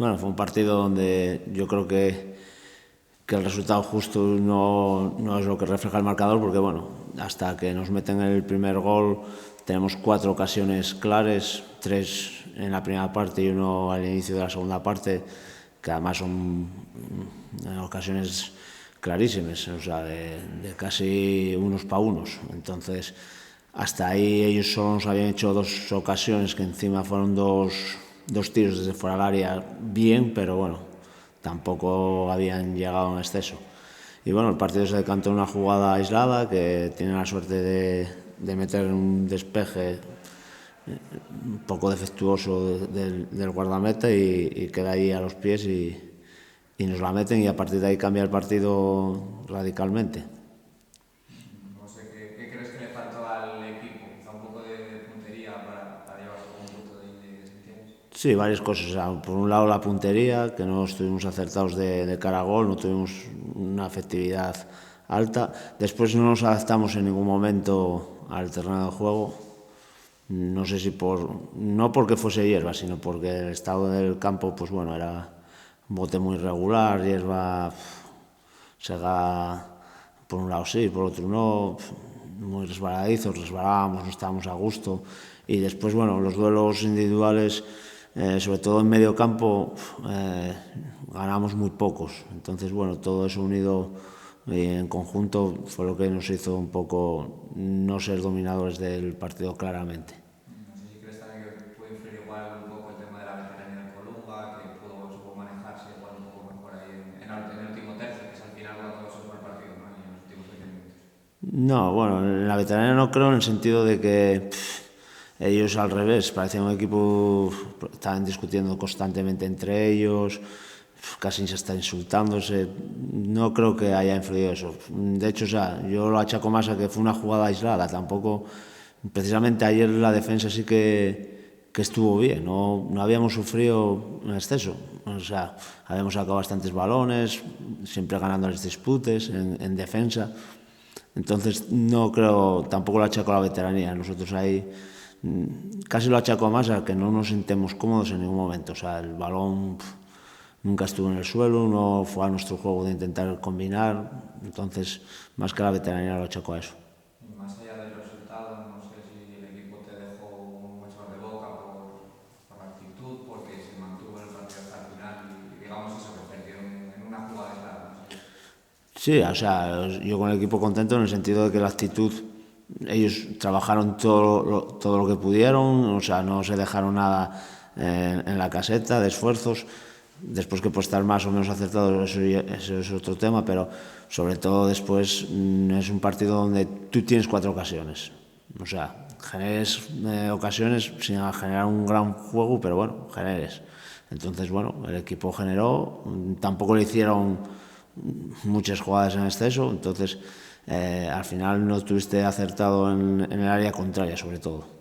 Bueno, fue un partido donde yo creo que el resultado justo no es lo que refleja el marcador, porque bueno, hasta que nos meten el primer gol tenemos 4 ocasiones claras, 3 en la primera parte y 1 al inicio de la segunda parte, que además son ocasiones clarísimas, o sea, de casi unos para unos. Entonces, hasta ahí ellos solo nos habían hecho 2 ocasiones, que encima fueron dos tiros desde fuera del área bien, pero bueno, tampoco habían llegado en exceso. Y bueno, el partido se decantó en una jugada aislada, que tiene la suerte de meter un despeje un poco defectuoso del guardameta y queda ahí a los pies y nos la meten, y a partir de ahí cambia el partido radicalmente. No sé, ¿qué crees que le faltó al equipo? Quizá un poco de puntería para llevarse algún punto de Santiago. Sí, varias cosas. O sea, por un lado la puntería, que no estuvimos acertados de cara a gol, no tuvimos una efectividad alta. Después no nos adaptamos en ningún momento al terreno de juego. No sé si no porque fuese hierba, sino porque el estado del campo, pues bueno, era un bote muy regular, hierba sega por un lado sí, por otro no, muy resbaladizos, resbalábamos, no estábamos a gusto. Y después, bueno, los duelos individuales, sobre todo en medio campo, ganamos muy pocos. Entonces, bueno, todo eso unido y en conjunto fue lo que nos hizo un poco no ser dominadores del partido claramente. No sé si crees también que puede influir igual un poco el tema de la veteranía del Columba, que supo manejarse igual un poco mejor ahí en el último tercio, que es al final cuando se fue el partido, ¿no? Y en los últimos 20 minutos. No, bueno, en la veteranía no creo, en el sentido de que ellos al revés, parecía un equipo, estaban discutiendo constantemente entre ellos, casi se está insultándose. No creo que haya influido eso. De hecho, o sea, yo lo achaco más a que fue una jugada aislada. Tampoco, precisamente ayer la defensa sí que estuvo bien, no habíamos sufrido en exceso. O sea, habíamos sacado bastantes balones, siempre ganando las disputes en defensa. Entonces no creo, tampoco lo achaco a la veteranía. Nosotros ahí casi lo achaco más a que no nos sintemos cómodos en ningún momento. O sea, el balón nunca estuvo en el suelo, no fue a nuestro juego de intentar combinar. Entonces, más que a la veteranía lo achaco a eso. Y más allá del resultado, no sé si el equipo te dejó un buen sabor de boca por la actitud, porque se mantuvo en el partido hasta el final y digamos eso, que perdió en una jugada aislada. No sé. Sí, o sea, yo con el equipo contento en el sentido de que la actitud, ellos trabajaron todo lo que pudieron, o sea, no se dejaron nada en la caseta de esfuerzos. Después que puede estar más o menos acertado, eso es otro tema, pero sobre todo después es un partido donde tú tienes 4 ocasiones. O sea, generes ocasiones sin generar un gran juego, pero bueno, generes. Entonces, bueno, el equipo generó, tampoco le hicieron muchas jugadas en exceso, entonces al final no estuviste acertado en el área contraria, sobre todo.